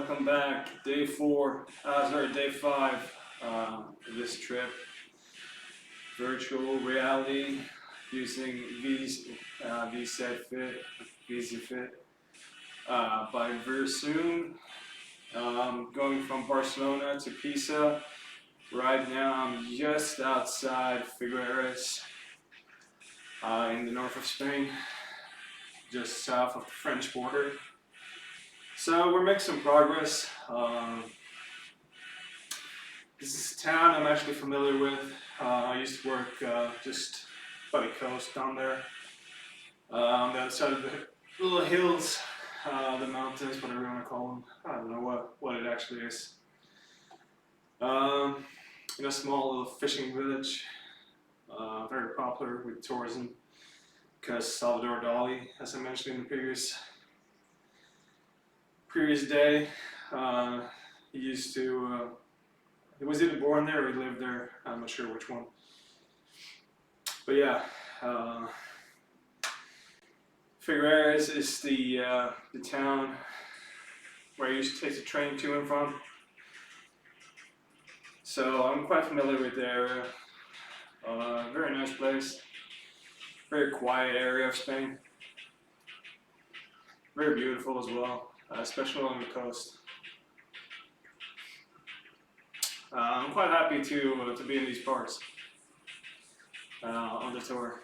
Welcome back. Day 5 of this trip. Virtual reality using VZfit by Virtual. Going from Barcelona to Pisa. Right now I'm just outside Figueres in the north of Spain, just south of the French border. So we're making some progress. This is a town I'm actually familiar with. I used to work just by the coast down there, on the other side of the little hills, the mountains, whatever you want to call them. I don't know what it actually is. In a small little fishing village, very popular with tourism, because Salvador Dali, as I mentioned in the previous day, he used to, he was either born there or he lived there, I'm not sure which one. But yeah, Figueres is the town where I used to take the train to and from. So I'm quite familiar with the area. Very nice place, very quiet area of Spain. Very beautiful as well. Especially along the coast. I'm quite happy to be in these parts on the tour.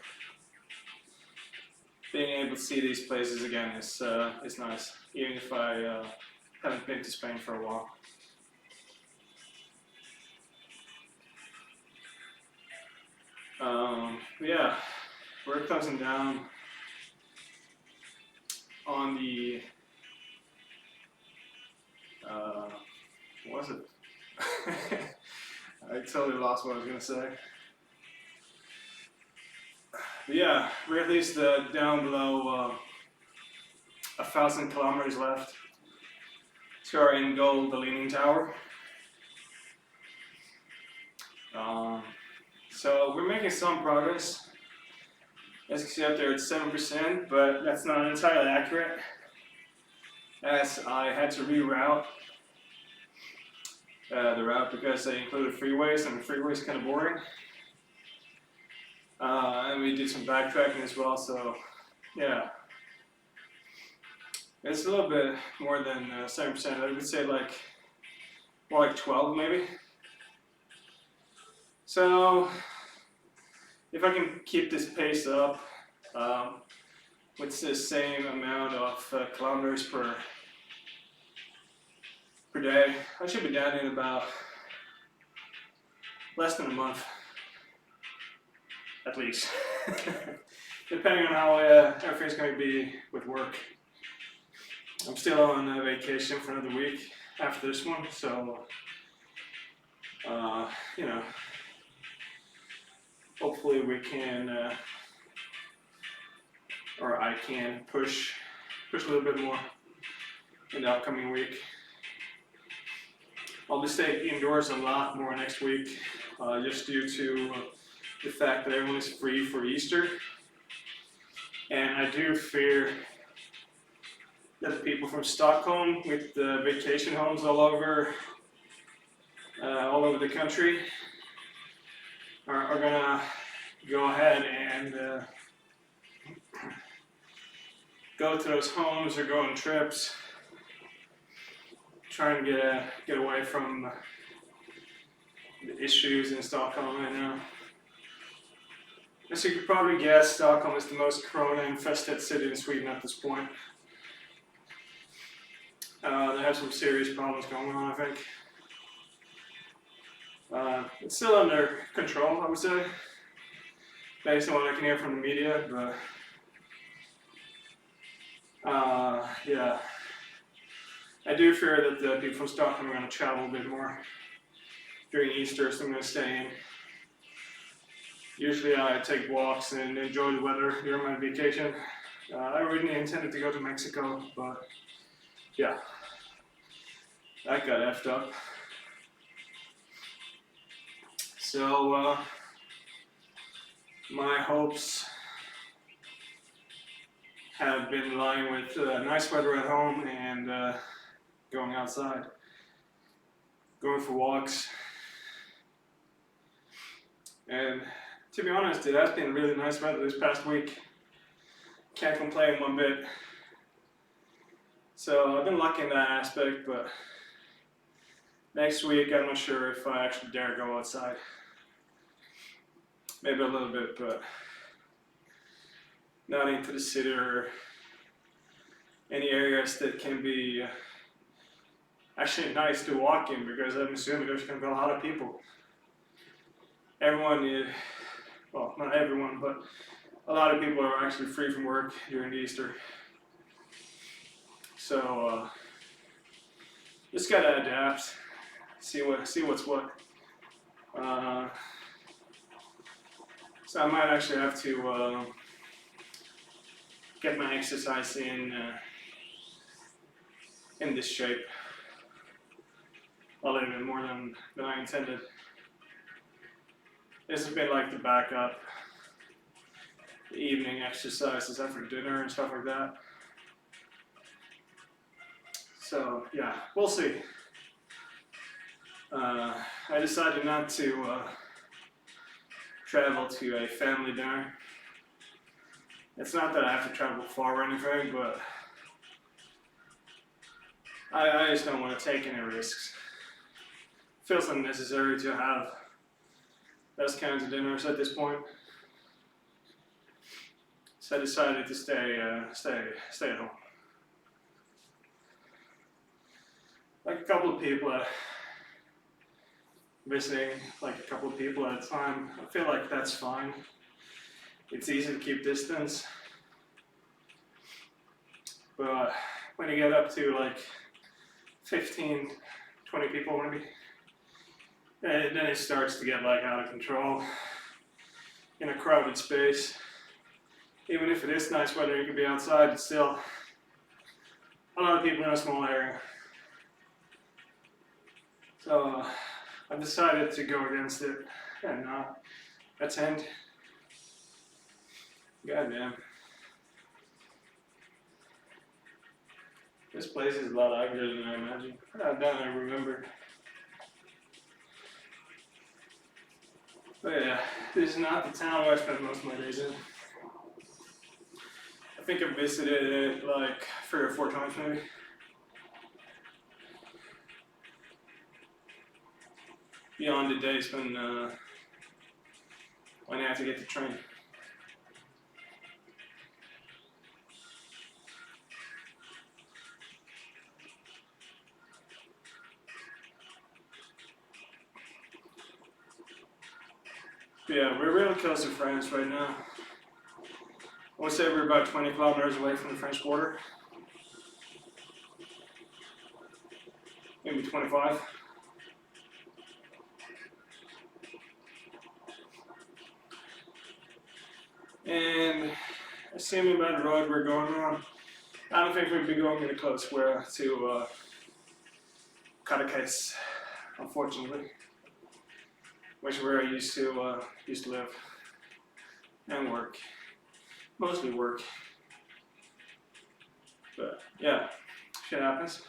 Being able to see these places again is nice, even if I haven't been to Spain for a while. Yeah, we're closing down on the what was it? I totally lost what I was going to say. But yeah, we're at least down below 1,000 kilometers left to our end goal, the Leaning Tower. So we're making some progress. As you can see up there, it's 7%, but that's not entirely accurate, as I had to reroute the route because they included freeways, and the freeway is kind of boring. And we did some backtracking as well, so yeah. It's a little bit more than 7%. I would say more like 12 maybe. So if I can keep this pace up with the same amount of kilometers per day, I should be down in about less than a month, at least. Depending on how everything's going to be with work. I'm still on vacation for another week after this one, so you know, hopefully we can, or I can push a little bit more in the upcoming week. I'll be staying indoors a lot more next week, just due to the fact that everyone is free for Easter. And I do fear that the people from Stockholm with the vacation homes all over the country are gonna go ahead and go to those homes or go on trips, trying to get away from the issues in Stockholm right now. As you could probably guess, Stockholm is the most corona-infested city in Sweden at this point. They have some serious problems going on, I think. It's still under control, I would say, based on what I can hear from the media, but yeah. I do fear that the people from Stockholm are going to travel a bit more during Easter, so I'm going to stay in. Usually I take walks and enjoy the weather during my vacation. I originally intended to go to Mexico, but yeah, that got effed up. So my hopes have been lying with nice weather at home and going outside, going for walks. And to be honest, it has been really nice weather this past week. Can't complain one bit. So I've been lucky in that aspect, but next week I'm not sure if I actually dare go outside. Maybe a little bit, but not into the city or any areas that can be actually nice to walk in, because I'm assuming there's going to be a lot of people. Everyone, well, not everyone, but a lot of people are actually free from work during Easter. So just gotta adapt, see what's what. So I might actually have to get my exercise in this shape a little bit more than I intended. This has been like the backup, the evening exercises after dinner and stuff like that. So yeah, we'll see. I decided not to travel to a family dinner. It's not that I have to travel far or anything, but I just don't want to take any risks. It feels unnecessary to have those kinds of dinners at this point. So I decided to stay at home. Like a couple of people visiting, like a couple of people at a time. I feel like that's fine. It's easy to keep distance. But when you get up to like 15, 20 people maybe, then it starts to get like out of control in a crowded space. Even if it is nice weather, you can be outside, it's still a lot of people in a small area. So I've decided to go against it and not attend. Goddamn. This place is a lot uglier than I imagined. I remember. But yeah, this is not the town where I spend most of my days in. I think I've visited it like 3 or 4 times maybe. Beyond the days when I have to get the train. But yeah, we're really close to France right now. I would say we're about 20 kilometers away from the French border. Maybe 25. And assuming by the road we're going on, I don't think we'd be going any close to Caracas, unfortunately, which is where I used to live and work, mostly work. But yeah, shit happens.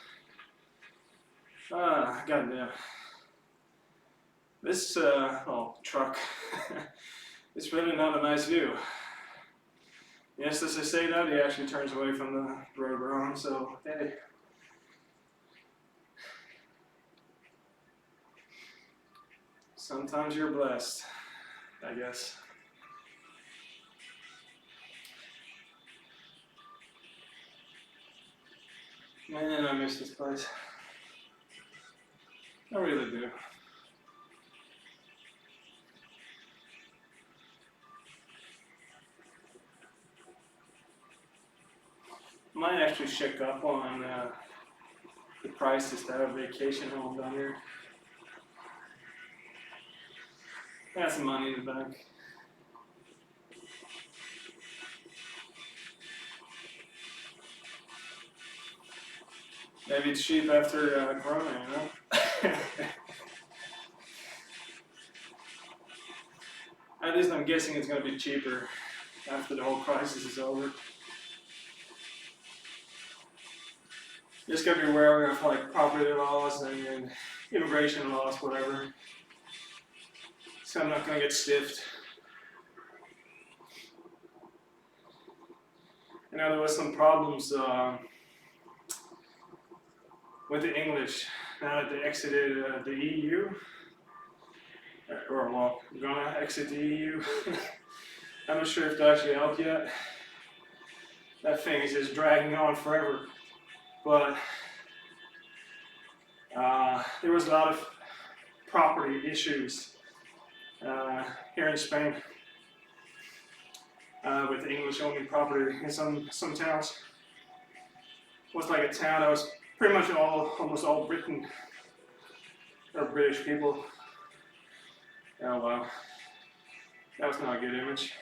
Goddamn. This truck. It's really not a nice view. Yes, as I say that, he actually turns away from the road we're on, so hey. Sometimes you're blessed, I guess. Man, I miss this place. I really do. Might actually check up on the prices to have a vacation home down here. Got some money in the bank. Maybe it's cheap after Corona, you know? At least I'm guessing it's going to be cheaper after the whole crisis is over. just gotta be wary of like property laws and immigration laws, whatever. So I'm not gonna get stiffed. I know there was some problems with the English now that they exited the EU, or well, gonna exit the EU. I'm not sure if that actually helped yet. That thing is just dragging on forever. But there was a lot of property issues here in Spain with the English owning property in some towns. It was like a town that was pretty much almost all Britain or British people. Oh wow, that was not a good image.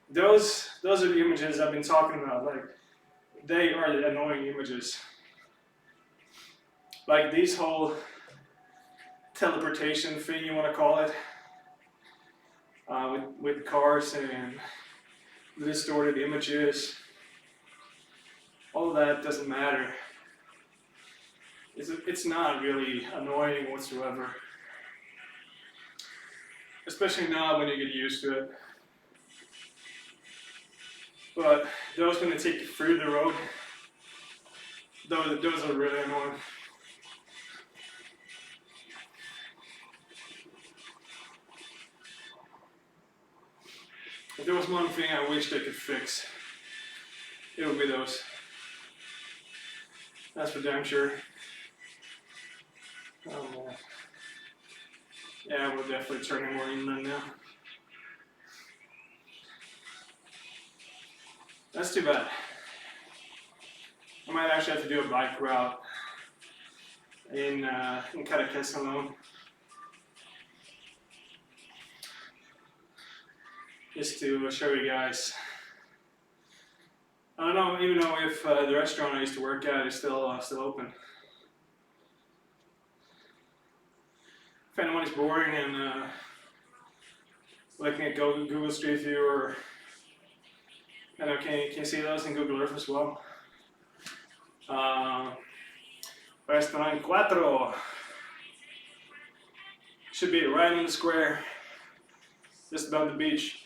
Those are the images I've been talking about. Like, they are the annoying images. Like these whole teleportation thing, you want to call it, with cars and the distorted images. All of that doesn't matter. It's not really annoying whatsoever. Especially now when you get used to it. But those when they take you through the road, those are really annoying. If there was one thing I wish they could fix, it would be those. That's for damn sure. Oh man. Yeah, we're definitely turning more inland now. That's too bad. I might actually have to do a bike route in Caracas alone. Just to show you guys. I don't even know if the restaurant I used to work at is still open. If anyone is bored and looking at Google Street View, or I know, can you see those in Google Earth as well? Restaurant 4 should be right in the square, just above the beach.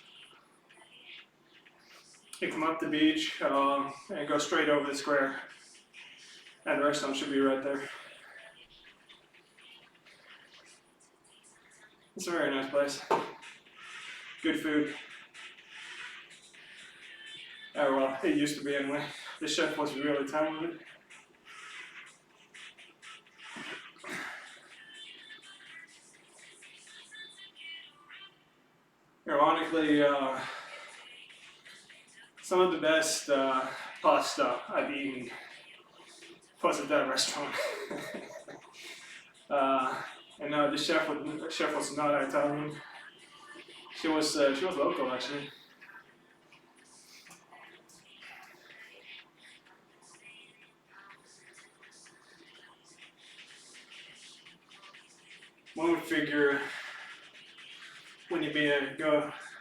You come up the beach and go straight over the square, and the restaurant should be right there. It's a very nice place. Good food. Oh well, it used to be anyway. The chef was really talented. Ironically, some of the best pasta I've eaten was at that restaurant. And the chef was not Italian. She was local actually. One would figure when you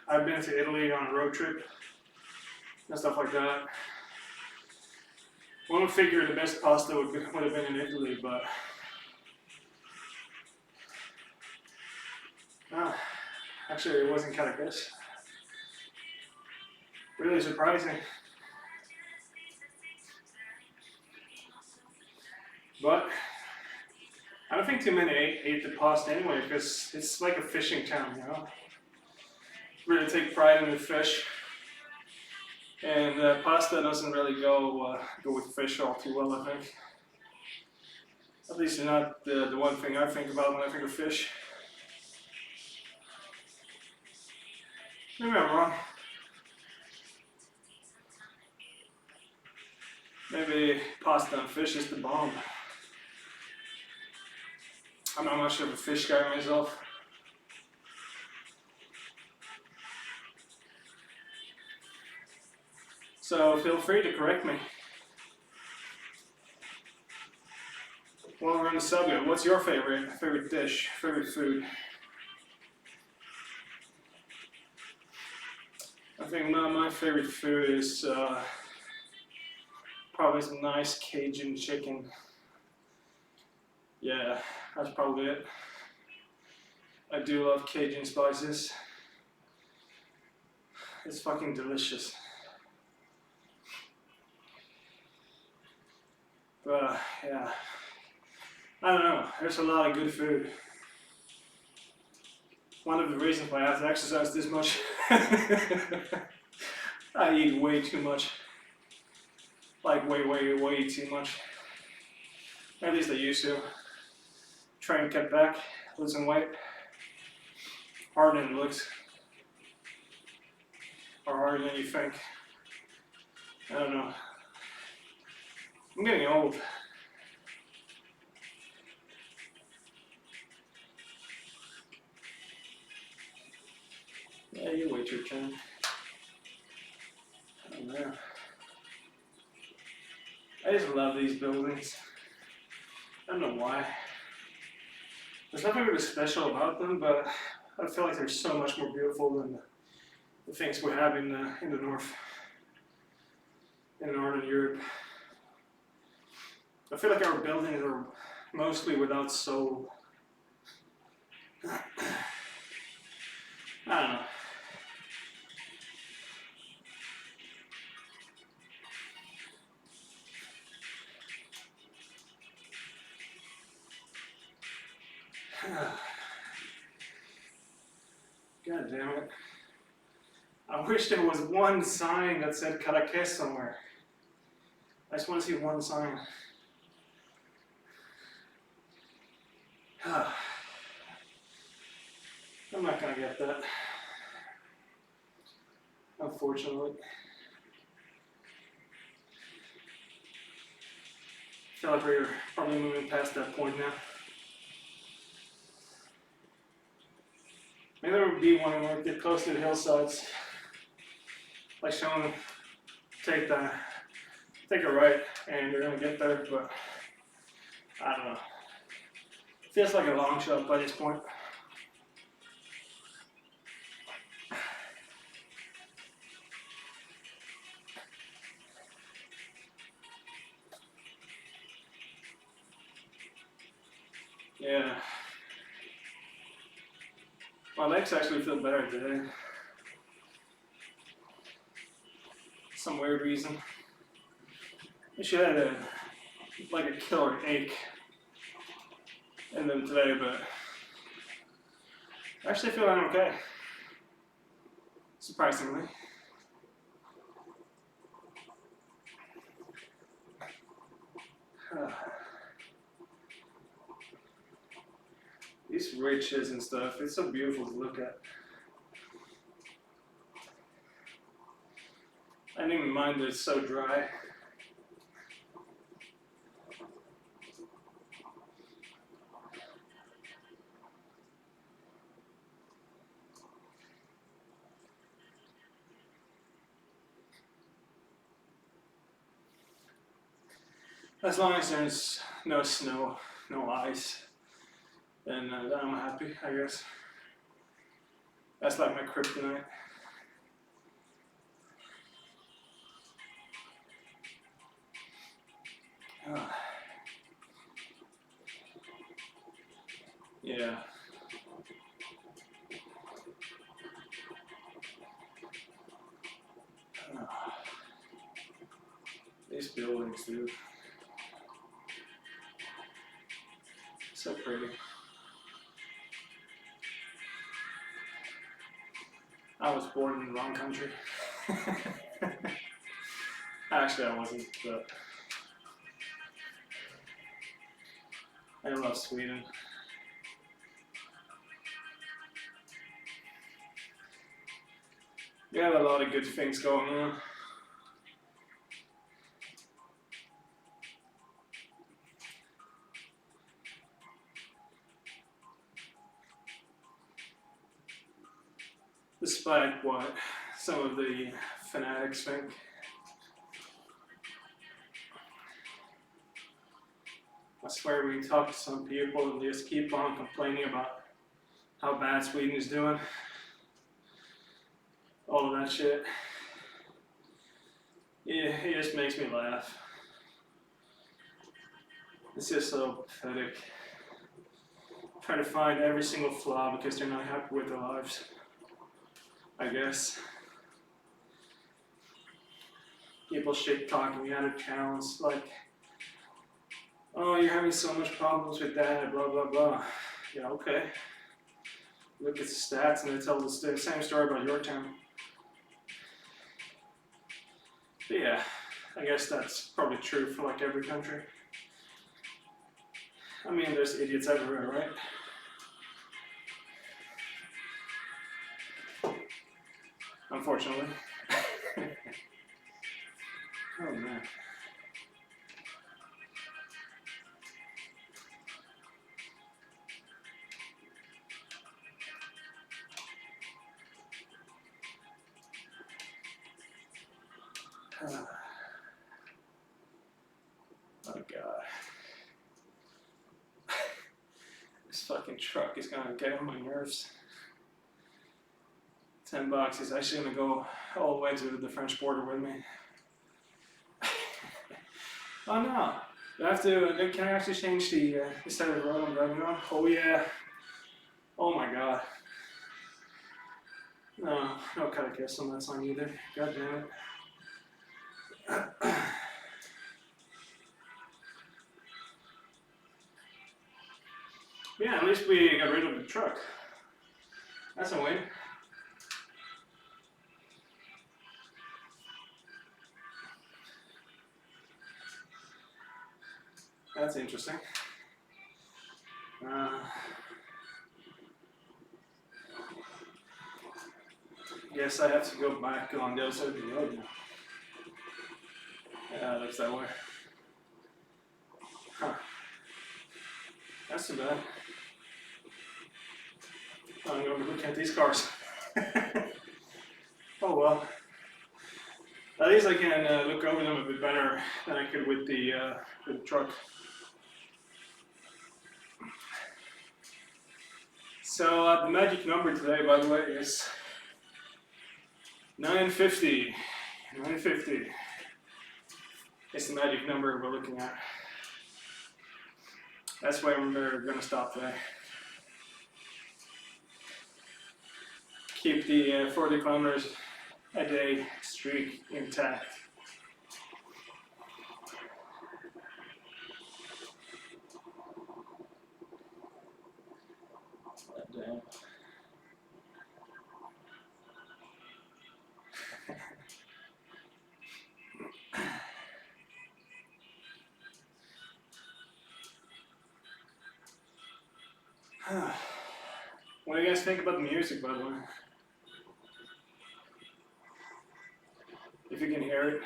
I've been to Italy on a road trip and stuff like that. One would figure the best pasta would have been in Italy, but actually it wasn't Caracas. Really surprising. But I don't think too many ate the pasta anyway, because it's like a fishing town, you know. Really take pride in the fish, and pasta doesn't really go with fish all too well, I think. At least not the one thing I think about when I think of fish. Maybe I'm wrong. Maybe pasta and fish is the bomb. I'm not much of a fish guy myself. So feel free to correct me. While we're on the subject, what's your favorite dish, favorite food? I think my favorite food is Probably some nice Cajun chicken. Yeah, that's probably it. I do love Cajun spices. It's fucking delicious. But yeah, I don't know. There's a lot of good food. One of the reasons why I have to exercise this much, I eat way too much. Like way too much. At least I used to. Try and get back, losing weight. Harder than it looks. Or harder than you think. I don't know. I'm getting old. Yeah, you wait your turn. I don't know. I just love these buildings. I don't know why. There's nothing really special about them, but I feel like they're so much more beautiful than the things we have in the north, in Northern Europe. I feel like our buildings are mostly without soul. I don't know. God damn it. I wish there was one sign that said Caracas somewhere. I just want to see one sign. I'm not gonna get that. Unfortunately. I feel like we're probably moving past that point now. Maybe there would be one when we get close to the hillsides. Like showing, take a right, and you're gonna get there, but I don't know. Feels like a long shot by this point. Yeah. My legs actually feel better today. Some weird reason. I should have had like a killer ache in them today, but I actually feel I'm okay. Surprisingly. These ridges and stuff, it's so beautiful to look at. I didn't even mind that it's so dry. As long as there's no snow, no ice, then I'm happy, I guess. That's like my kryptonite. Yeah. These buildings, dude. So pretty. I was born in the wrong country. Actually, I wasn't, but I love Sweden. We have a lot of good things going on. Despite what some of the fanatics think. I swear we talk to some people and they just keep on complaining about how bad Sweden is doing. All of that shit. Yeah, it just makes me laugh. It's just so pathetic. Trying to find every single flaw because they're not happy with their lives, I guess. People shit talking me out of channels like, oh, you're having so much problems with that, blah, blah, blah. Yeah, okay. Look at the stats and they tell the same story about your town. But yeah, I guess that's probably true for like every country. I mean, there's idiots everywhere, right? Unfortunately. Oh man. Oh god. This fucking truck is gonna get on my nerves. $10 is actually gonna go all the way to the French border with me. Oh no. Do I have to, can I actually change the side of the road I'm driving on? Oh yeah. Oh my god. No catechist on that song either. God damn it. Yeah, at least we got rid of the truck. That's a win. That's interesting. Guess I have to go back on the other side of the road now. Yeah, it looks that way. Huh. That's too bad. I'm going to be looking at these cars. Oh well. At least I can look over them a bit better than I could with the truck. So the magic number today, by the way, is 950. 950. It's the magic number we're looking at. That's why we're going to stop today. Keep the 40 kilometers a day streak intact. Damn. What do you guys think about the music, by the way? If you can hear it.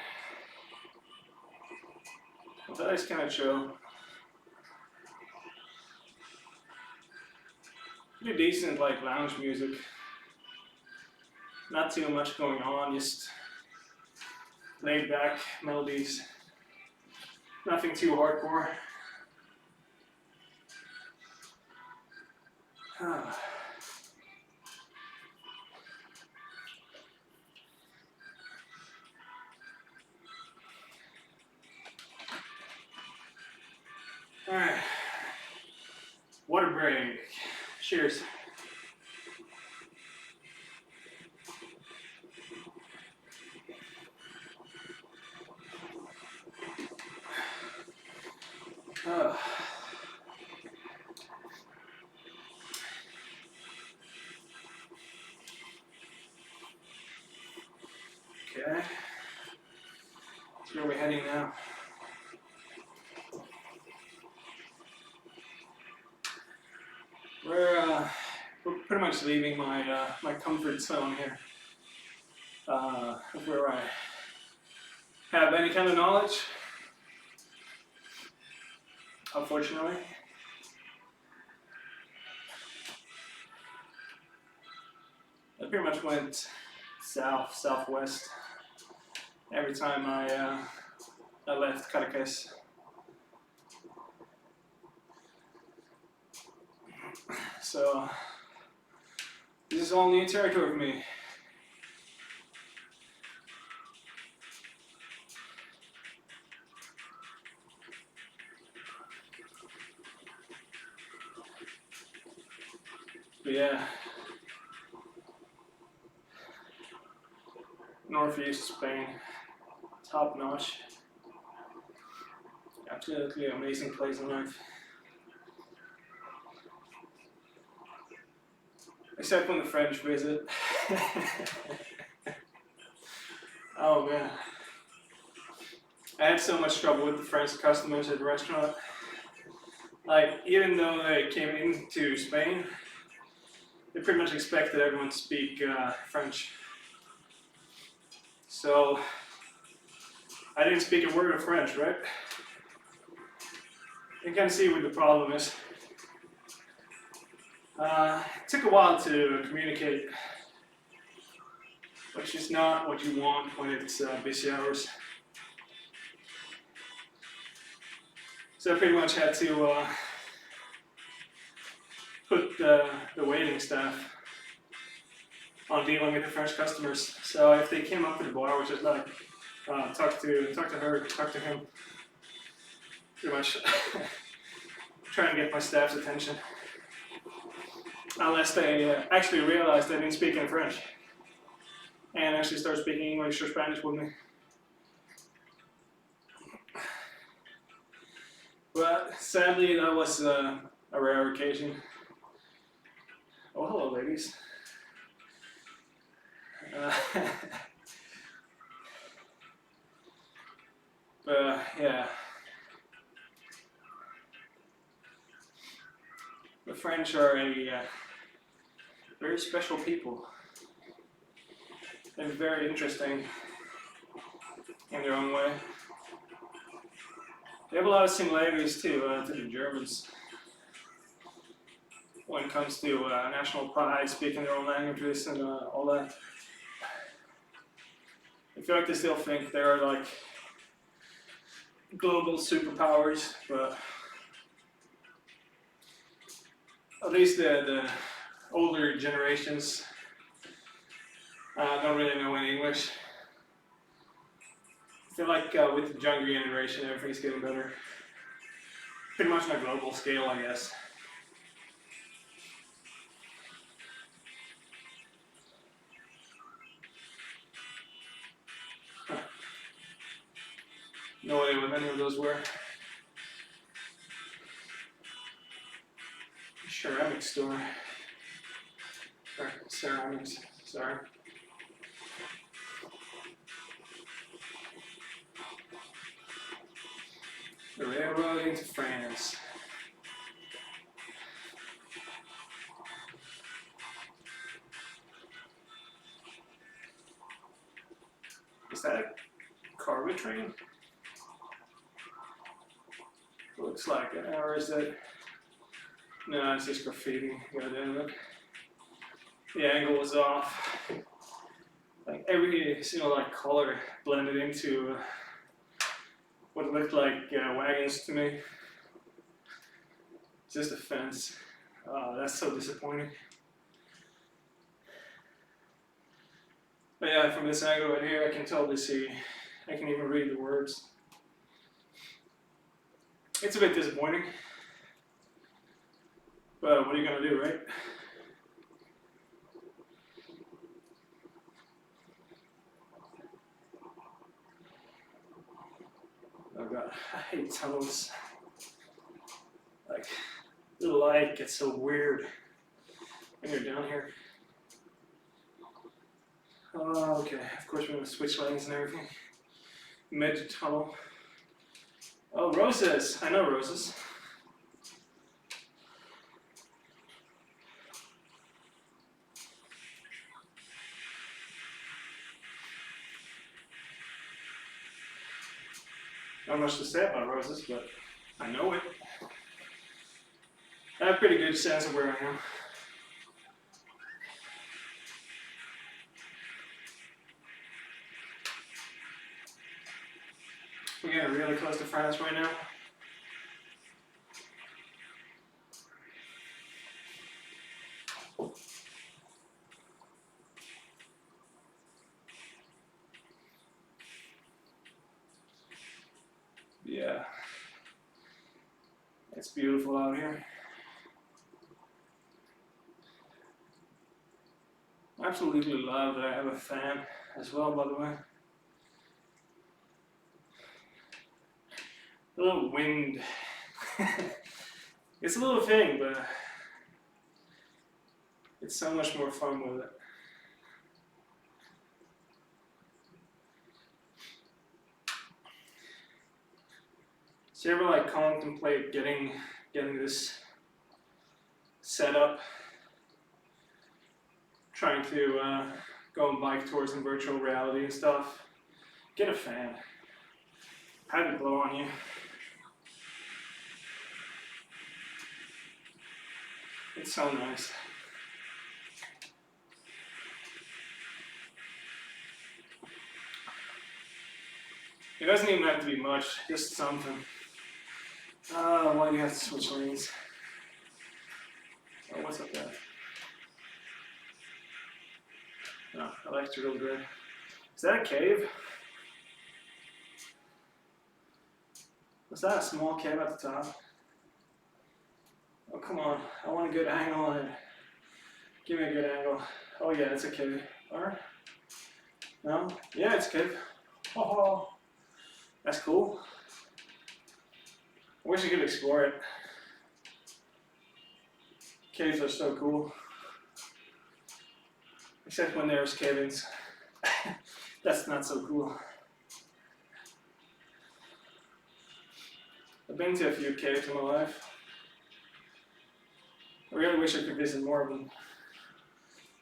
I thought it's kind of chill. Pretty decent, like lounge music. Not too much going on, just laid back melodies. Nothing too hardcore. Alright. Water break. Cheers. Okay. So where are we heading now? We're pretty much leaving my my comfort zone here. Where I have any kind of knowledge, unfortunately. I pretty much went southwest every time I left Caracas. So this is all new territory for me. But yeah, northeast Spain, top notch. Absolutely amazing place in life. Except when the French visit. Oh man. I had so much trouble with the French customers at the restaurant. Like, even though they came into Spain, they pretty much expected everyone to speak French. So, I didn't speak a word of French, right? You can see what the problem is. It took a while to communicate, which is not what you want when it's busy hours. So I pretty much had to put the waiting staff on dealing with the French customers. So if they came up to the bar, which is like, talk to her, talk to him, pretty much trying to get my staff's attention. Unless they actually realized they didn't speak any French and actually start speaking English or Spanish with me. But sadly, that was a rare occasion. Oh, hello, ladies. But yeah, the French are a very special people. They're very interesting in their own way. They have a lot of similarities to the Germans when it comes to national pride, speaking their own languages and all that. I feel like they still think they're like global superpowers, but at least the older generations don't really know any English. I feel like with the younger generation, everything's getting better. Pretty much on a global scale, I guess. No idea what any of those were. Ceramic store. Or ceramics, sorry. The railroad into France. Is that a cargo train? Looks like it, or is it? No, it's just graffiti. God damn it. The angle was off. Like every single like color blended into what looked like wagons to me. It's just a fence. That's so disappointing. But yeah, from this angle right here, I can totally see. I can even read the words. It's a bit disappointing. But what are you gonna do, right? Oh god, I hate tunnels. Like, the light gets so weird when you're down here. Oh, okay, of course we're gonna switch lanes and everything. Mid-tunnel. Oh, roses! I know roses. Not much to say about roses, but I know it. I have a pretty good sense of where I am. We're getting really close to France right now. Yeah, it's beautiful out here. absolutely love that I have a fan as well, by the way. A little wind. It's a little thing, but it's so much more fun with it. So you ever like contemplate getting this set up? Trying to go on bike tours and virtual reality and stuff? Get a fan. Have it blow on you. It's so nice. It doesn't even have to be much, just something. Why do you have to switch lanes? Oh, what's up there? No, electrical grid. Is that a cave? Was that a small cave at the top? Oh, come on. I want a good angle on it. Give me a good angle. Oh, yeah, it's a cave. Alright. No? Yeah, it's a cave. Oh, that's cool. I wish I could explore it. Caves are so cool. Except when there's cave-ins. That's not so cool. I've been to a few caves in my life. I really wish I could visit more of them.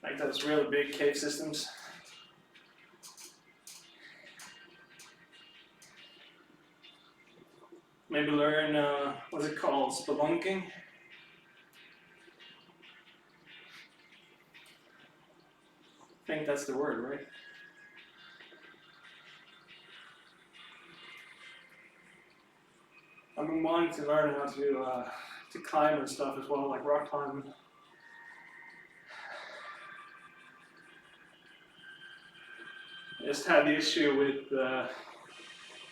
Like those really big cave systems. Maybe learn, what's it called, spelunking? I think that's the word, right? I've been wanting to learn how to climb and stuff as well, like rock climbing. I just had the issue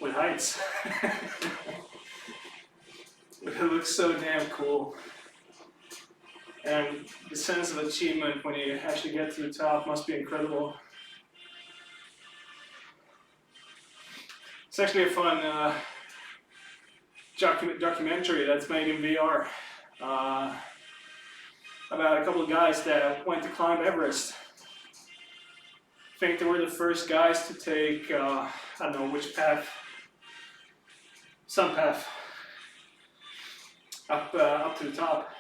with heights. It looks so damn cool. And the sense of achievement when you actually get to the top must be incredible. It's actually a fun documentary that's made in VR about a couple of guys that went to climb Everest. I think they were the first guys to take, I don't know which path, some path, up to the top.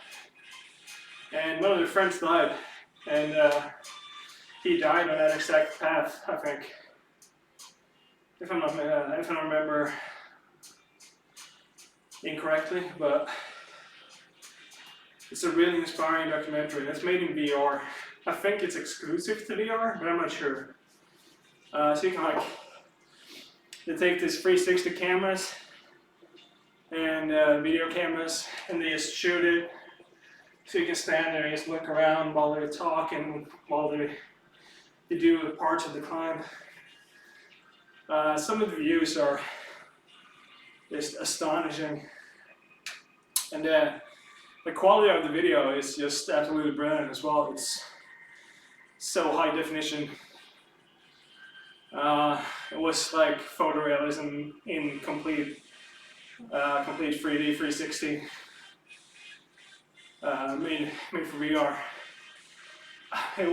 And one of their friends died, and he died on that exact path, I think. If I don't remember incorrectly, but it's a really inspiring documentary. It's made in VR. I think it's exclusive to VR, but I'm not sure. So you can they take these 360 cameras and video cameras, and they just shoot it. So you can stand there and just look around while they talk and while they do parts of the climb. Some of the views are just astonishing. And the quality of the video is just absolutely brilliant as well. It's so high definition. It was like photorealism in complete 3D 360. Made for VR. It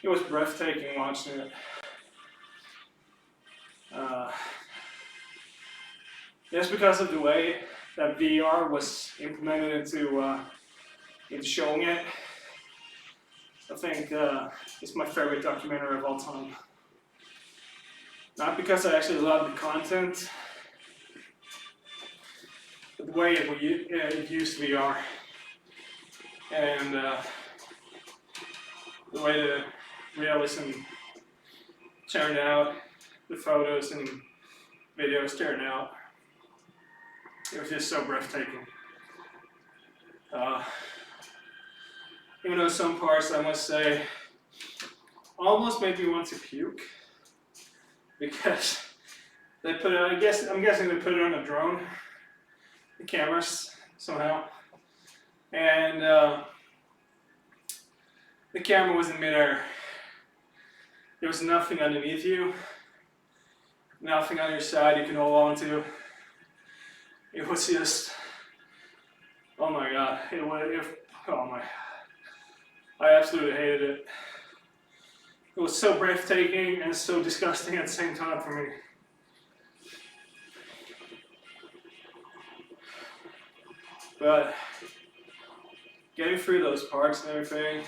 was breathtaking watching it. Just because of the way that VR was implemented into showing it, I think it's my favorite documentary of all time. Not because I actually love the content, but the way it used VR, and the way the realism turned out, the photos and videos turned out. It was just so breathtaking. Even though some parts, I must say, almost made me want to puke, because they put it, I'm guessing they put it on a drone, the cameras, somehow. And The camera was in midair. There was nothing underneath you, nothing on your side you can hold on to. It was just, oh my god, oh my, I absolutely hated it. It was so breathtaking and so disgusting at the same time for me. But getting through those parts and everything,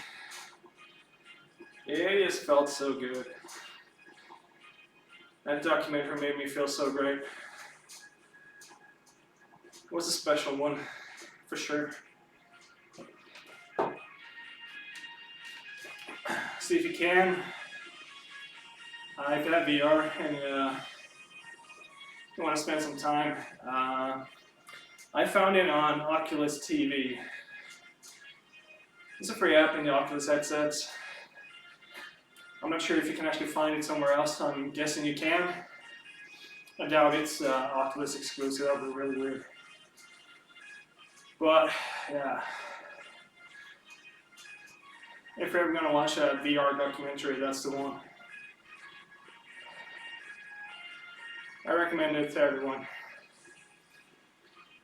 it just felt so good. That documentary made me feel so great. It was a special one, for sure. See if you can. If you have VR and you want to spend some time, I found it on Oculus TV. It's a free app in the Oculus headsets. I'm not sure if you can actually find it somewhere else. I'm guessing you can. I doubt it's Oculus exclusive. That would be really weird. But yeah, if you're ever going to watch a VR documentary, that's the one. I recommend it to everyone.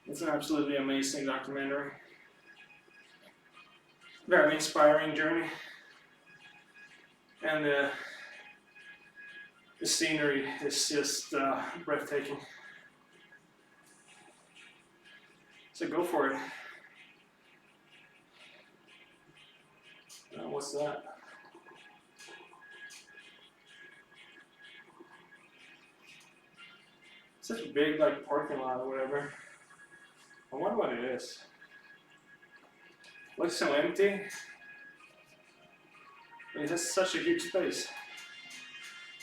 It's an absolutely amazing documentary. Very inspiring journey. And the scenery is just breathtaking. So go for it. What's that? Such a big parking lot or whatever. I wonder what it is. Looks so empty. It has such a huge space.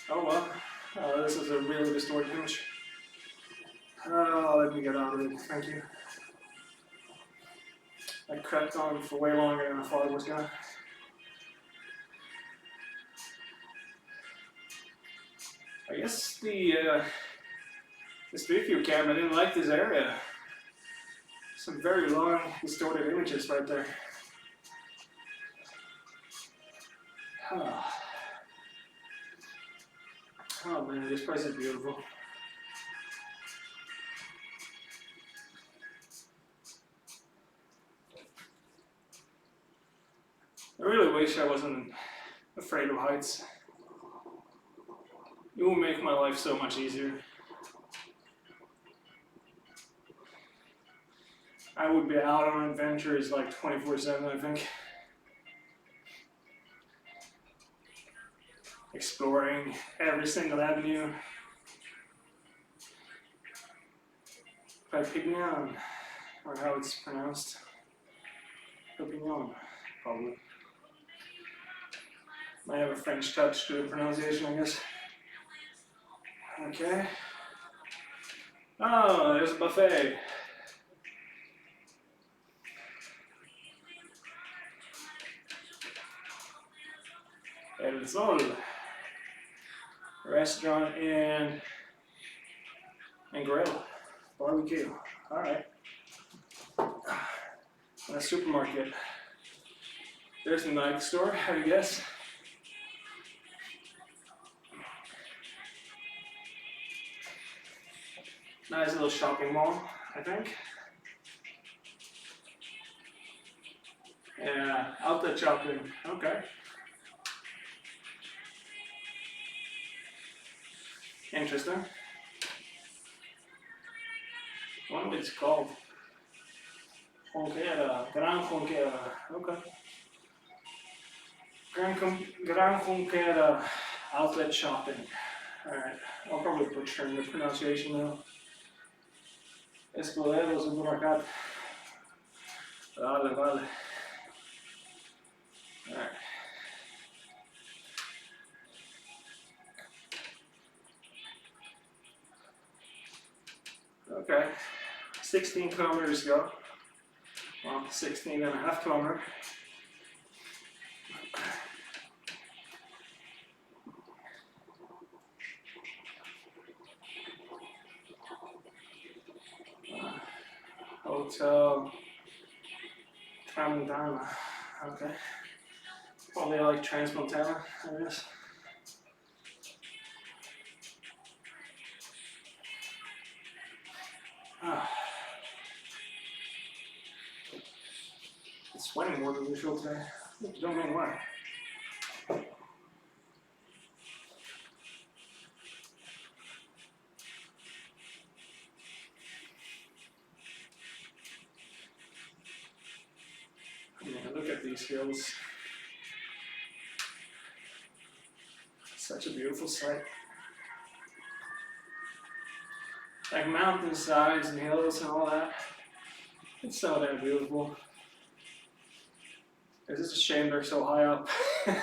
Oh well. This is a really distorted image. Let me get out of it. Thank you. I crept on for way longer than I thought it was gonna. I guess the Street View camera didn't like this area. Some very long distorted images right there. Oh man, this place is beautiful. I really wish I wasn't afraid of heights. It will make my life so much easier. I would be out on adventures 24/7, I think. Exploring every single avenue. Perpignan, or how it's pronounced. Perpignan, probably. Might have a French touch to the pronunciation, I guess. Okay. Oh, there's a buffet. El Sol. Restaurant and grill. Barbecue. Alright. And a supermarket. There's the Nike store, I guess. Nice little shopping mall, I think. Yeah, outlet shopping. Okay. Interesting. I wonder what it's called. Gran Conquera. Okay. Gran Conquera outlet shopping. Alright, I'll probably butcher the pronunciation now. Escudero supermercado. Vale. Alright. Okay, 16 kilometers to go. Well, 16 and a half kilometers. Hotel Tramontana. Okay. Probably like Transmontana, I guess. It's sweating more than usual today. Don't know why. Yeah, look at these hills. Such a beautiful sight. Like mountainsides and hills and all that. It's so damn beautiful. It's just a shame they're so high up. And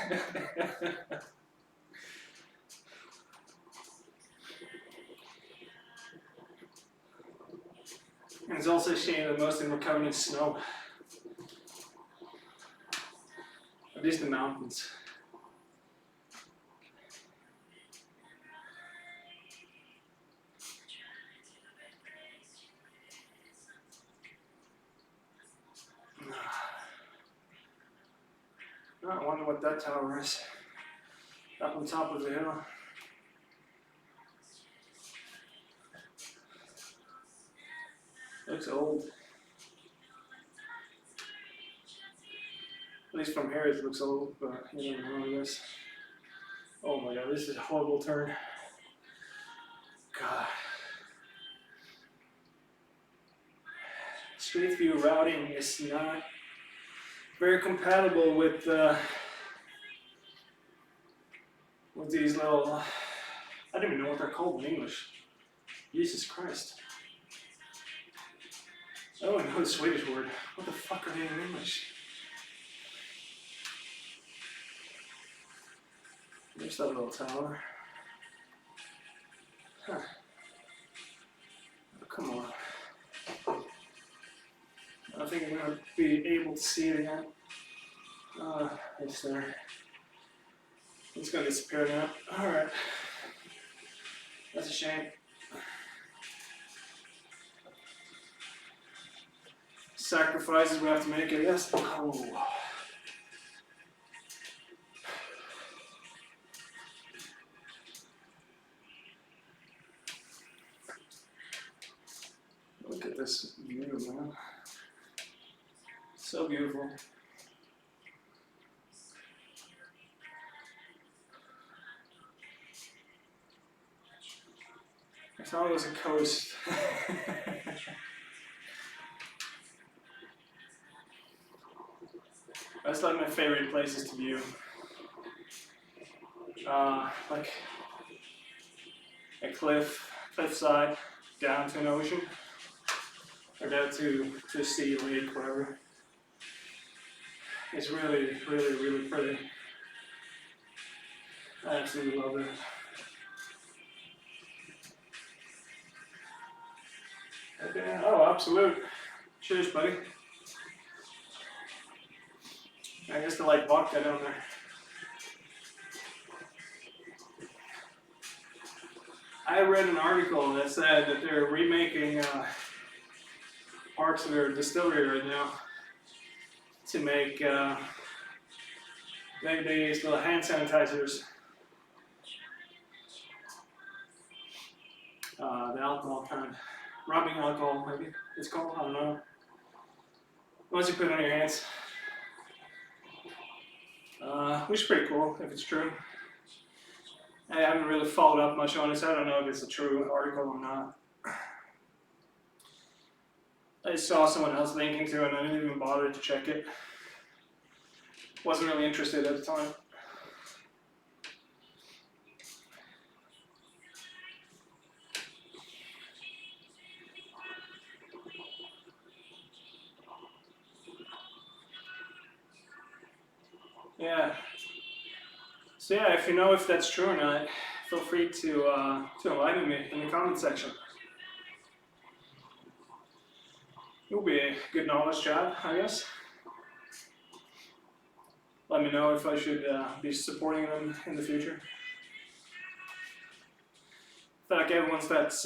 it's also a shame that most of them are covered in snow. At least the mountains. I wonder what that tower is. Up on top of the hill. Looks old. At least from here it looks old, but you don't know, I guess. Oh my god, this is a horrible turn. God. Street view routing is not very compatible with these little, I don't even know what they're called in English. Jesus Christ. I don't even know the Swedish word. What the fuck are they in English? There's that little tower. Huh. Oh, come on. I don't think I'm going to be able to see it again. It's there. It's going to disappear now. Alright. That's a shame. Sacrifices we have to make, I guess. Oh. Look at this view, man. So beautiful. I thought it was a coast. That's like my favorite places to view. Like a cliffside, down to an ocean, or down to a sea, lake, whatever. It's really, really, really pretty. I absolutely love it. Okay. Oh, absolute. Cheers, buddy. I guess they like vodka down there. I read an article that said that they're remaking parts of their distillery right now to make these little hand sanitizers. The alcohol kind, rubbing alcohol maybe it's called, I don't know. Once you put it on your hands, which is pretty cool if it's true. I haven't really followed up much on it, so I don't know if it's a true article or not. I saw someone else linking to it and I didn't even bother to check it. Wasn't really interested at the time. Yeah. So yeah, if you know if that's true or not, feel free to enlighten me in the comment section. It will be a good knowledge job, I guess. Let me know if I should be supporting them in the future. I feel like everyone that's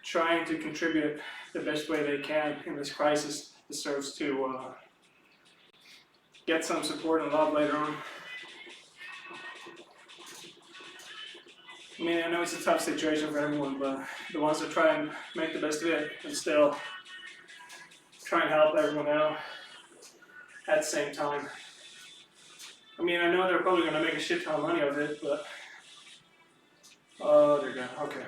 trying to contribute the best way they can in this crisis deserves to get some support and love later on. I mean, I know it's a tough situation for everyone, but the ones that try and make the best of it and still try and help everyone out at the same time. I mean, I know they're probably going to make a shit ton of money of it, but... Oh, they're gone. Okay.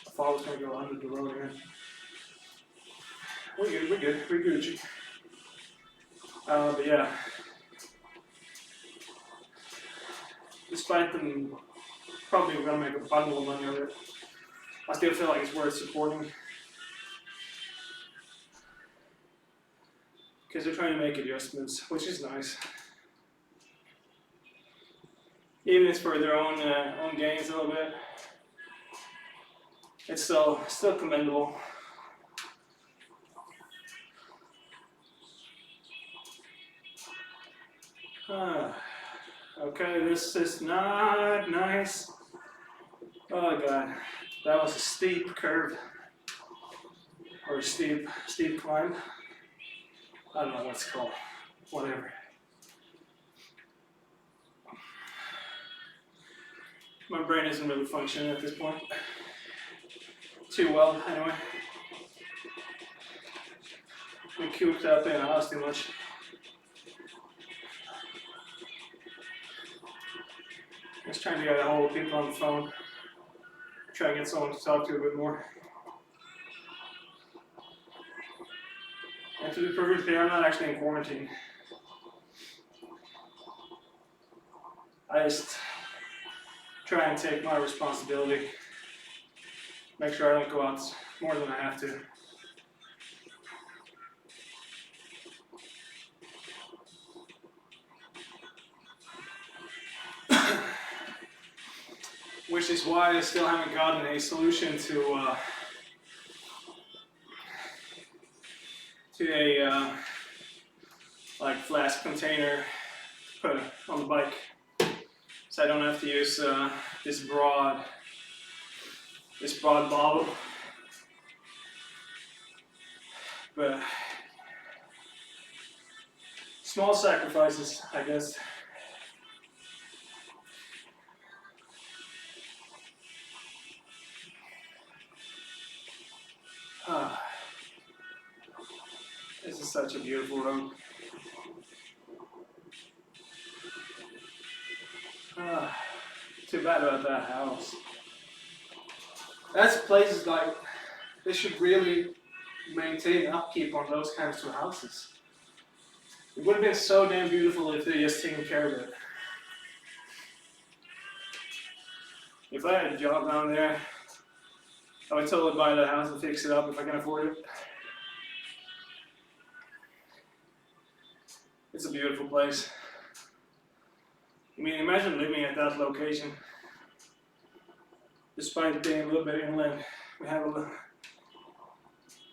I thought I was going to go under the road again. We're good, we're Gucci. But yeah. Despite them probably going to make a bundle of money of it, I still feel like it's worth supporting. Because they're trying to make adjustments, which is nice. Even if it's for their own gains a little bit, it's still commendable. Okay, this is not nice. Oh god, that was a steep curve, or a steep climb. I don't know what it's called, whatever. My brain isn't really functioning at this point. Too well, anyway. Been cooped up in the house too much. Just trying to get a hold of people on the phone. Try to get someone to talk to a bit more. And to be perfectly clear, I'm not actually in quarantine. I just try and take my responsibility. Make sure I don't go out more than I have to. Which is why I still haven't gotten a solution to a like flask container to put on the bike, so I don't have to use this broad bottle. But small sacrifices, I guess. This is such a beautiful road. Too bad about that house. That's places like, they should really maintain upkeep on those kinds of houses. It would have been so damn beautiful if they just taken care of it. If I had a job down there, I would totally buy that house and fix it up if I can afford it. It's a beautiful place. I mean, imagine living at that location. Despite being a little bit inland, we have a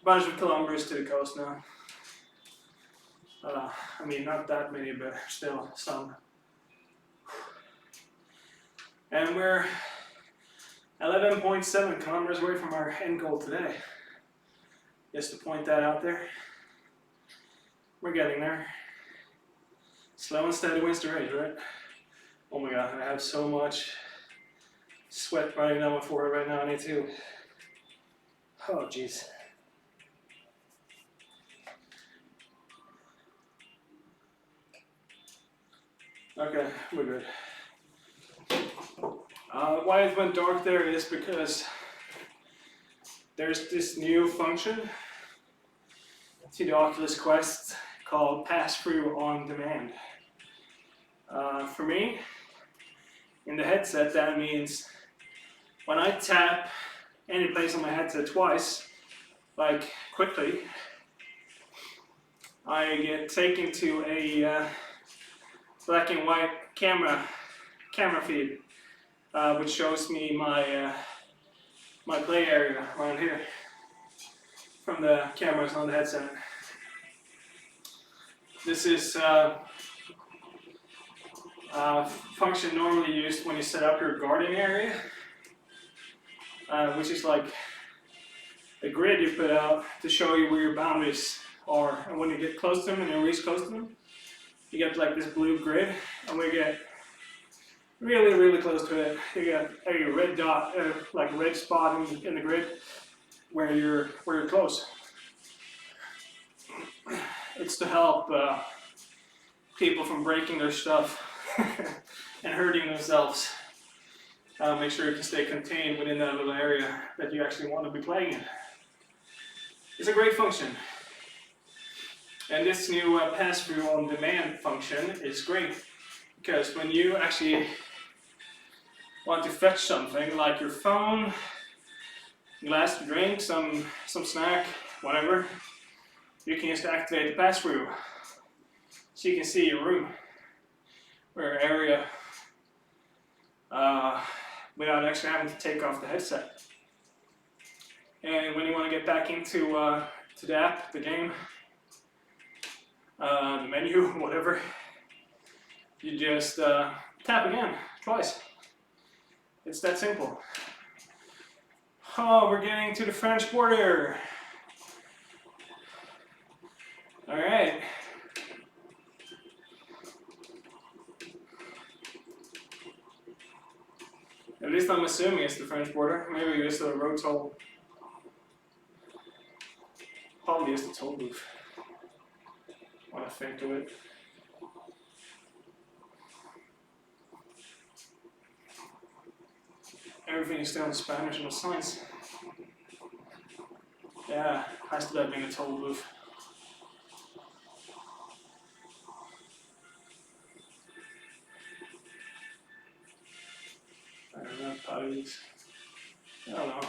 bunch of kilometers to the coast now. I mean, not that many, but still some. And we're 11.7 kilometers away from our end goal today. Just to point that out there. We're getting there. Slow and steady wins the race, right? Oh my god, I have so much sweat running down my forehead right now. I need to. Oh jeez. Okay, we're good. Why it went dark there is because there's this new function to the Oculus Quest called pass-through on demand. For me, in the headset, that means when I tap any place on my headset twice, like quickly, I get taken to a black and white camera feed, which shows me my my play area around here from the cameras on the headset. This is function normally used when you set up your garden area, which is like a grid you put out to show you where your boundaries are, and when you get close to them and you reach close to them, you get like this blue grid, and we get really, really close to it. You get a red dot, like a red spot in the grid where you're close. It's to help people from breaking their stuff and hurting themselves. Make sure you can stay contained within that little area that you actually want to be playing in. It's a great function. And this new pass-through on demand function is great because when you actually want to fetch something like your phone, glass to drink, some snack, whatever, you can just activate the pass-through so you can see your room or your area without actually having to take off the headset. And when you want to get back into to the app, the game, the menu, whatever, you just tap again, twice. It's that simple. Oh, we're getting to the French border. All right. At least I'm assuming it's the French border. Maybe it's the road toll. Probably is the toll booth. When I think of it. Everything is still in Spanish and the signs. Yeah, has to have been a toll booth. I don't know, Paris. I don't know.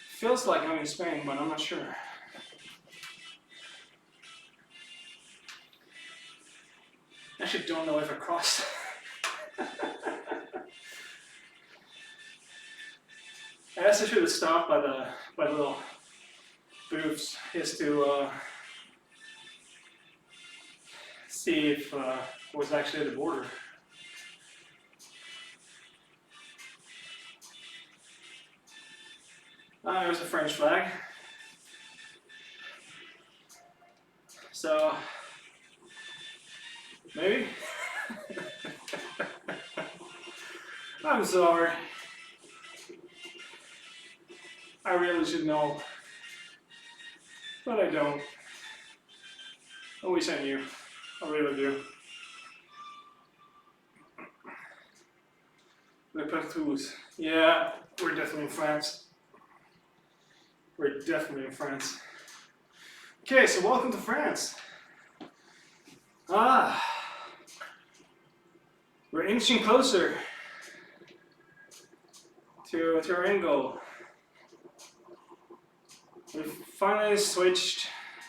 Feels like I'm in Spain, but I'm not sure. I actually don't know if I crossed. I guess I should have stopped by the little booths just to see if it was actually at the border. There's a French flag. So, maybe? I'm sorry. I really should know. But I don't. I wish I knew. I really do. Biketour. Yeah, we're definitely in France. We're definitely in France. Okay, so welcome to France. We're inching closer to our end goal. We've finally switched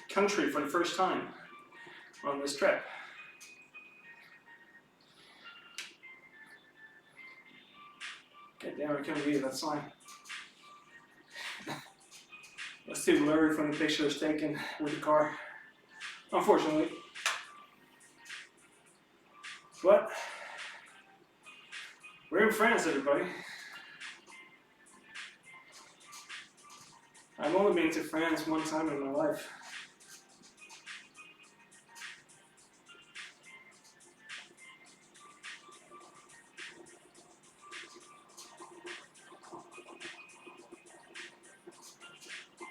country for the first time on this trip. God damn, I can't believe that sign. That's too blurry from the pictures taken with the car, unfortunately. But we're in France, everybody. I've only been to France one time in my life.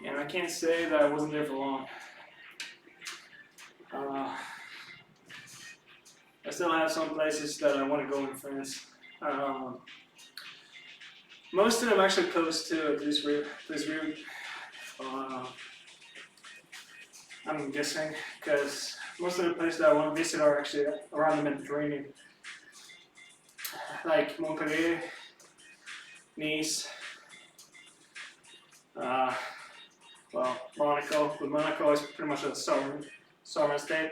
And I can't say that I wasn't there for long. I still have some places that I want to go in France. Most of them actually close to this route. I'm guessing, because most of the places that I want to visit are actually around the Mediterranean. Like Montpellier, Nice, well, Monaco, but Monaco is pretty much a sovereign state,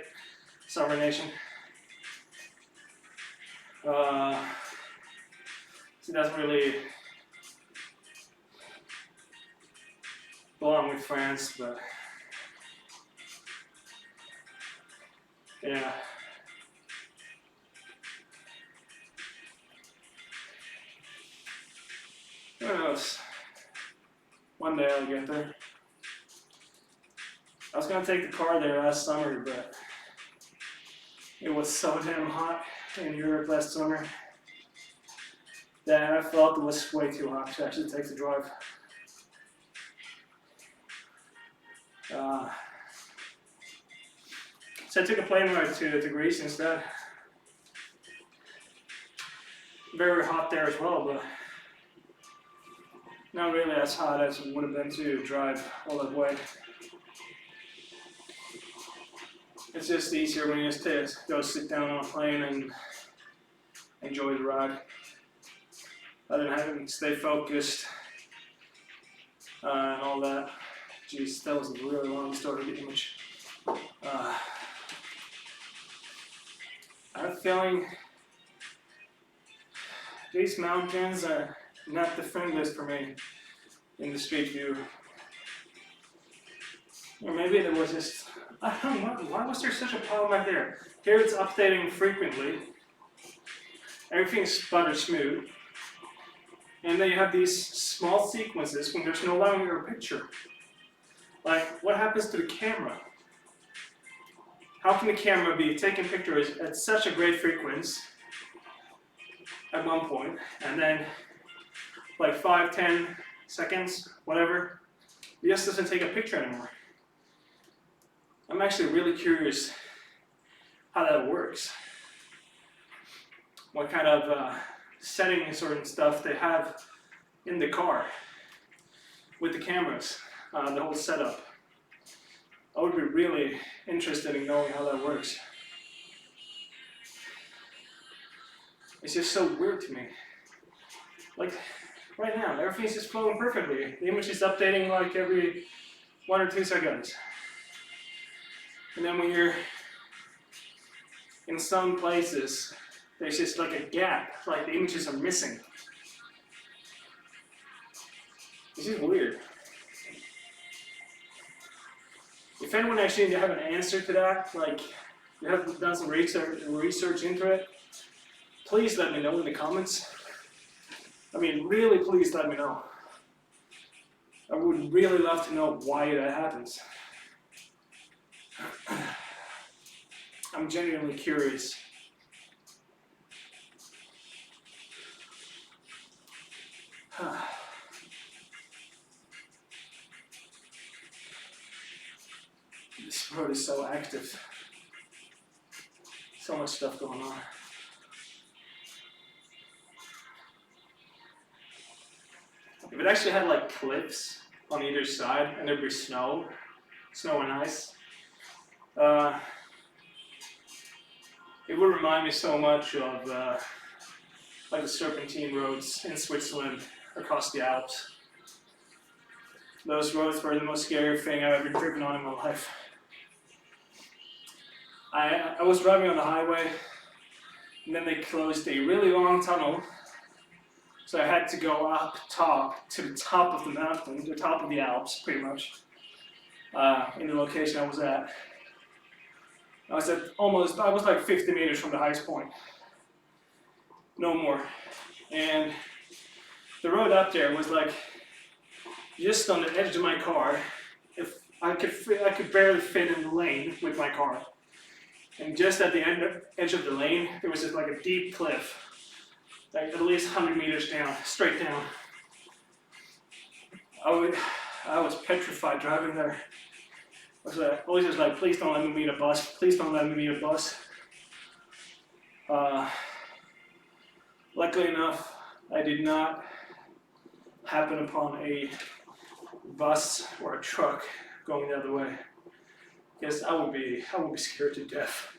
sovereign nation. So it doesn't really belong with France, but yeah. Who knows? One day I'll get there. I was gonna take the car there last summer, but It was so damn hot in Europe last summer that I felt it was way too hot to actually take the drive. So I took a plane ride to Greece instead. Very hot there as well, but not really as hot as it would have been to drive all that way. It's just easier when you just go sit down on a plane and enjoy the ride, rather than having to stay focused and all that. Jeez, that was a really long story of the image. I have a feeling these mountains are not the friendliest for me in the street view. Or maybe there was just, I don't know, why was there such a problem out there? Here it's updating frequently. Everything's butter smooth. And then you have these small sequences when there's no longer a picture. Like, what happens to the camera? How can the camera be taking pictures at such a great frequency at one point, and then like 5, 10 seconds, whatever, it just doesn't take a picture anymore? I'm actually really curious how that works. What kind of settings or stuff they have in the car with the cameras, the whole setup. I would be really interested in knowing how that works. It's just so weird to me. Like, right now, everything's just flowing perfectly. The image is updating like every 1 or 2 seconds. And then when you're in some places, there's just like a gap, like the images are missing. This is weird. If anyone actually have an answer to that, like you have done some research into it, please let me know in the comments. I mean, really, please let me know. I would really love to know why that happens. I'm genuinely curious. This road is so active. So much stuff going on. If it actually had like cliffs on either side and there'd be snow and ice, it would remind me so much of like the serpentine roads in Switzerland across the Alps. Those roads were the most scary thing I've ever driven on in my life. I was driving on the highway, and then they closed a really long tunnel, so I had to go up top to the top of the mountain, the top of the Alps, pretty much, in the location I was at. I was like 50 meters from the highest point, no more. And the road up there was like just on the edge of my car. If I could barely fit in the lane with my car. And just at the edge of the lane, there was just like a deep cliff, like at least 100 meters down, straight down. I was petrified driving there. I was always just like, please don't let me meet a bus. Please don't let me meet a bus. Luckily enough, I did not happen upon a bus or a truck going the other way. Because I would be scared to death.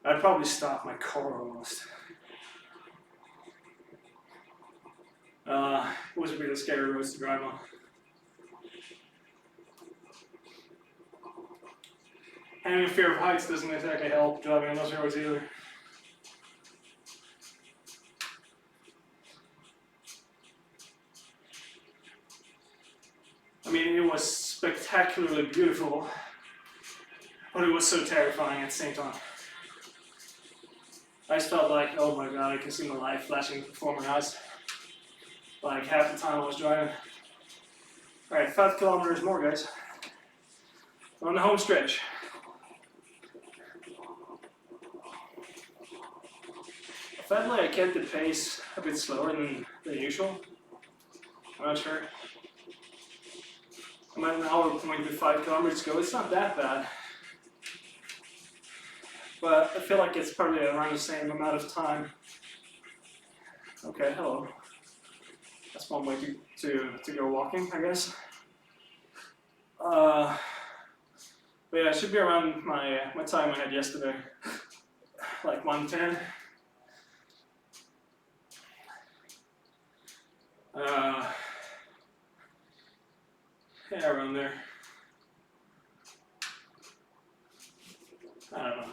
I'd probably stop my car almost. It was a really scary road to drive on. Having a fear of heights doesn't exactly help driving on those roads either. I mean, it was spectacularly beautiful, but it was so terrifying at the same time. I just felt like, oh my god, I can see my life flashing before my eyes. Like half the time I was driving. Alright, 5 kilometers more, guys. On the home stretch. felt like I kept the pace a bit slower than usual. I'm not sure. I'm at an hour 0.5 kilometers to go. It's not that bad. But I feel like it's probably around the same amount of time. Okay, hello. That's one way to go walking, I guess. But yeah, it should be around my time I had yesterday, like 1:10. Yeah, around there. I don't know.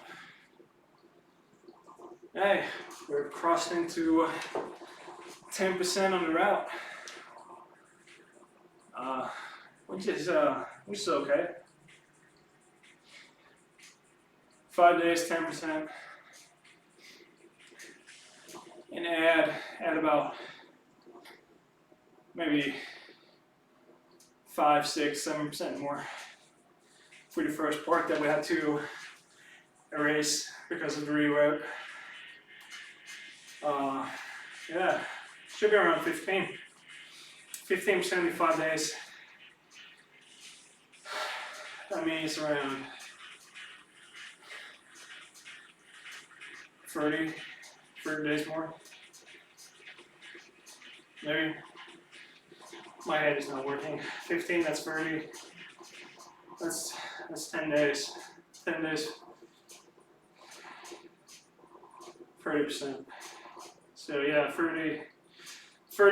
Hey, we're crossing into 10% on the route, which is okay. 5 days, 10%, and add about maybe 5, 6, 7% more for the first part that we had to erase because of the rework. Yeah, should be around 15% in 5 days. That means around 30 days more. Maybe. My head is not working. 15, that's 30. That's 10 days. 10 days. 30%. So yeah, 30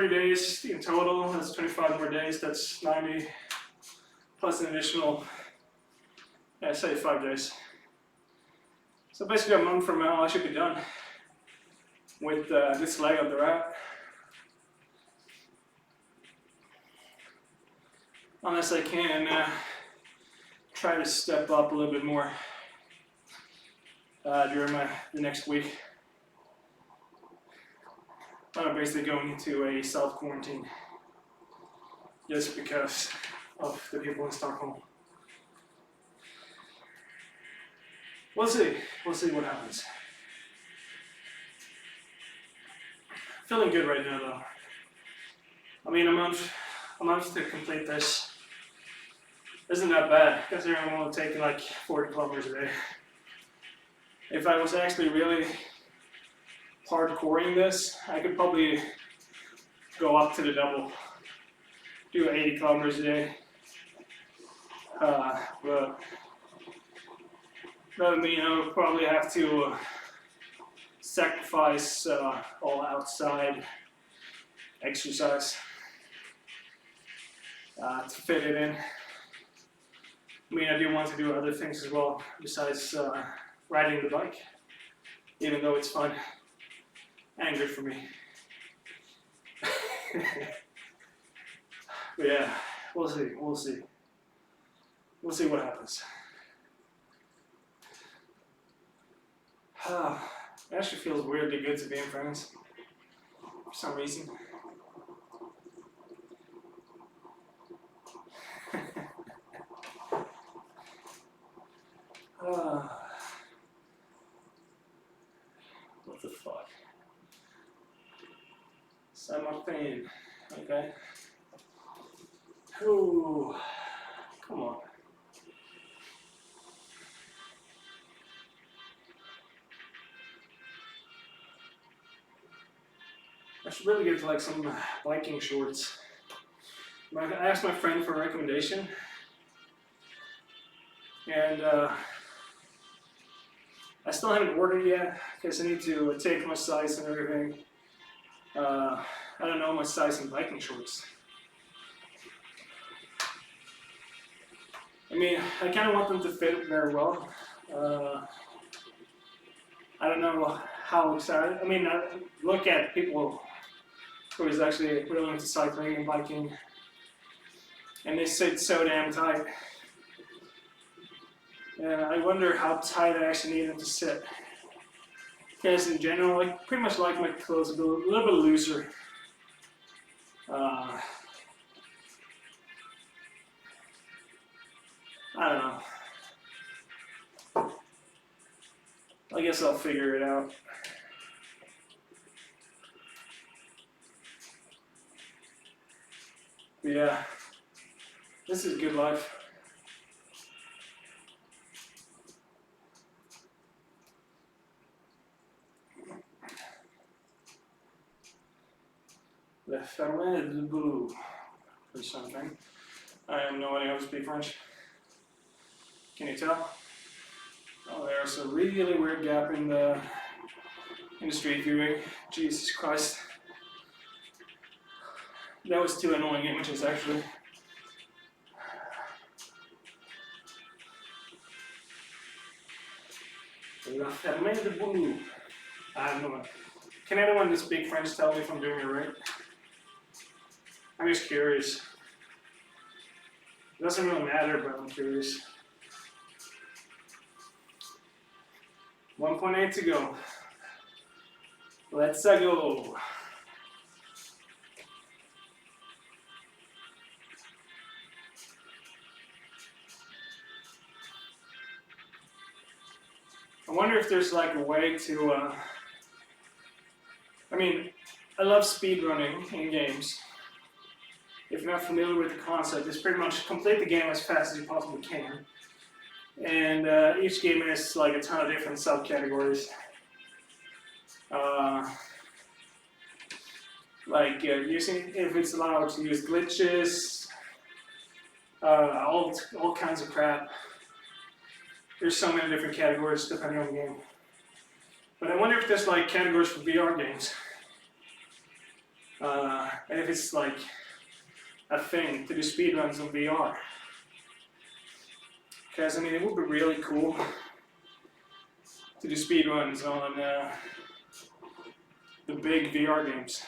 days in total. That's 25 more days. That's 90 plus an additional, yeah, say 5 days. So basically a month from now, I should be done with this leg of the route. Unless I can try to step up a little bit more during the next week. I'm basically going into a self-quarantine just because of the people in Stockholm. We'll see what happens. Feeling good right now though. I mean, a month to complete this isn't that bad, considering I'm only taking like 40 kilometers a day. If I was actually really hardcoring this, I could probably go up to the double, do 80 kilometers a day. But that would mean I would probably have to sacrifice all outside exercise to fit it in. I mean, I do want to do other things as well besides riding the bike, even though it's fun and good for me. But yeah, we'll see. We'll see what happens. It actually feels weirdly good to be in France for some reason. What the fuck? Saint-Martin. Okay. Ooh, come on. I should really get to like some biking shorts. I asked my friend for a recommendation, and I still haven't ordered yet because I need to take my size and everything. I don't know my size in biking shorts. I mean, I kind of want them to fit very well. I don't know how excited. I mean, I look at people who is actually really into cycling and biking, and they sit so damn tight. And I wonder how tight I actually need them to sit. Because in general, like pretty much like my clothes a little bit looser. I don't know. I guess I'll figure it out. But yeah, this is good life. Le ferme du boulot, or something. I have no idea how to speak French. Can you tell? Oh, there's a really weird gap in the street viewing. Jesus Christ. That was 2 annoying images, actually. La ferme du boulot. I have no idea. Can anyone who speaks French tell me if I'm doing it right? I'm just curious. It doesn't really matter, but I'm curious. 1.8 to go. Let's go. I wonder if there's like a way to, I mean, I love speedrunning in games. If you're not familiar with the concept, it's pretty much complete the game as fast as you possibly can. And each game has like a ton of different subcategories. Like using, if it's allowed to use glitches, all kinds of crap. There's so many different categories depending on the game. But I wonder if there's like categories for VR games. And if it's like a thing to do speedruns on VR. Because I mean, it would be really cool to do speedruns on the big VR games.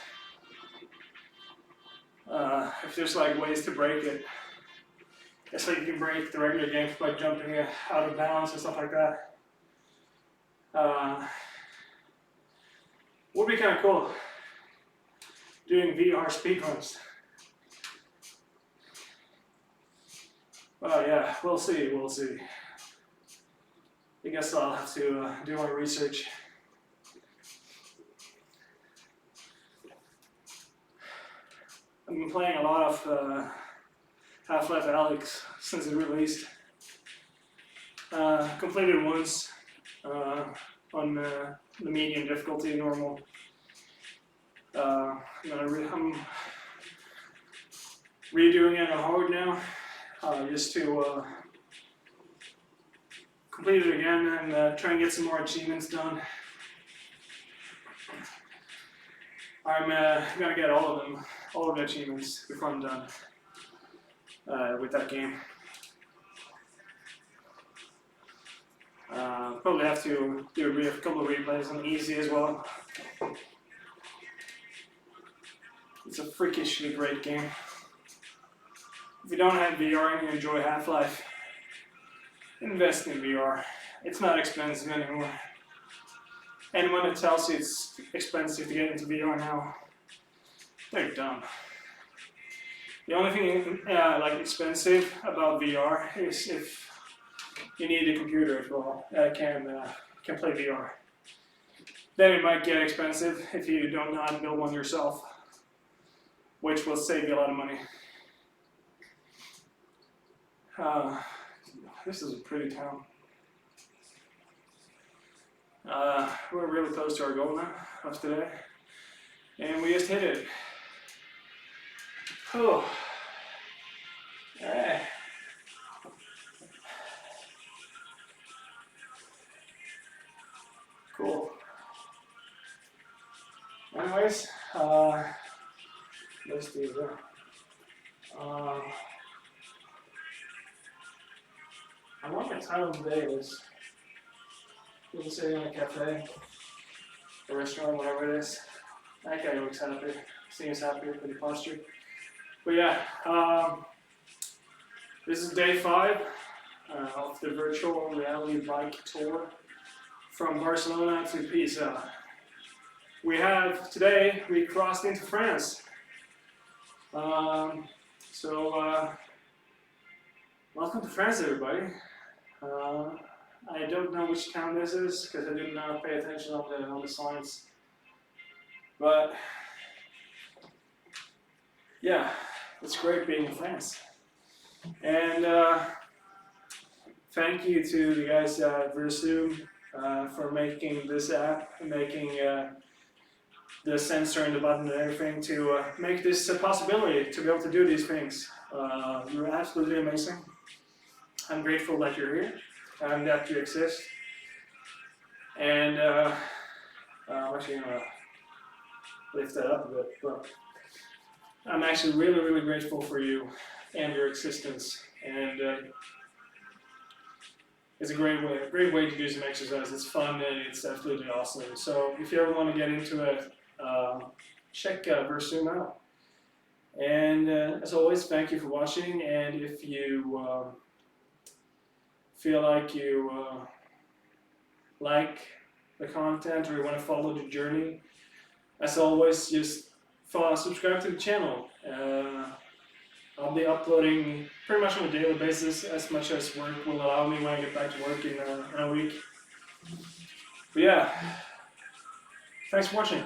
If there's like ways to break it. It's like you can break the regular games by jumping out of bounds and stuff like that. Would be kind of cool. Doing VR speedruns. Well, yeah, we'll see. I guess I'll have to do my research. I've been playing a lot of Half-Life Alyx since it released. Completed once on the medium difficulty, normal. I'm redoing it on hard now, just to complete it again and try and get some more achievements done. I'm gonna get all of the achievements before I'm done with that game. Probably have to do a couple of replays on easy as well. It's a freakishly great game. If you don't have VR and you enjoy Half-Life, invest in VR. It's not expensive anymore. Anyone that tells you it's expensive to get into VR now, they're dumb. The only thing like expensive about VR is if you need a computer as well that can play VR. Then it might get expensive if you don't know how to build one yourself, which will save you a lot of money. This is a pretty town. We're really close to our goal now of today, and we just hit it. Oh, alright. Cool. Anyways, let's do that. I wonder what time of the day it is. We're sitting in a cafe, a restaurant, whatever it is. That guy looks happy. Seems happy with the posture. But yeah, this is day 5 of the Virtual Reality.For from Barcelona to Pisa. Today we crossed into France. Welcome to France, everybody. I don't know which town this is because I did not pay attention on the signs. But yeah, it's great being in France. And thank you to the guys at Virtual for making this app, making the sensor and the button and everything to make this a possibility to be able to do these things. You're absolutely amazing. I'm grateful that you're here and that you exist. And I'm actually going to lift that up a bit, but I'm actually really, really grateful for you and your existence. And it's a great way to do some exercise. It's fun and it's absolutely awesome. So if you ever want to get into it, check Virtual out. And as always, thank you for watching. And if you feel like you like the content or you want to follow the journey, as always, just subscribe to the channel. I'll be uploading pretty much on a daily basis, as much as work will allow me when I get back to work in a week. But yeah, thanks for watching.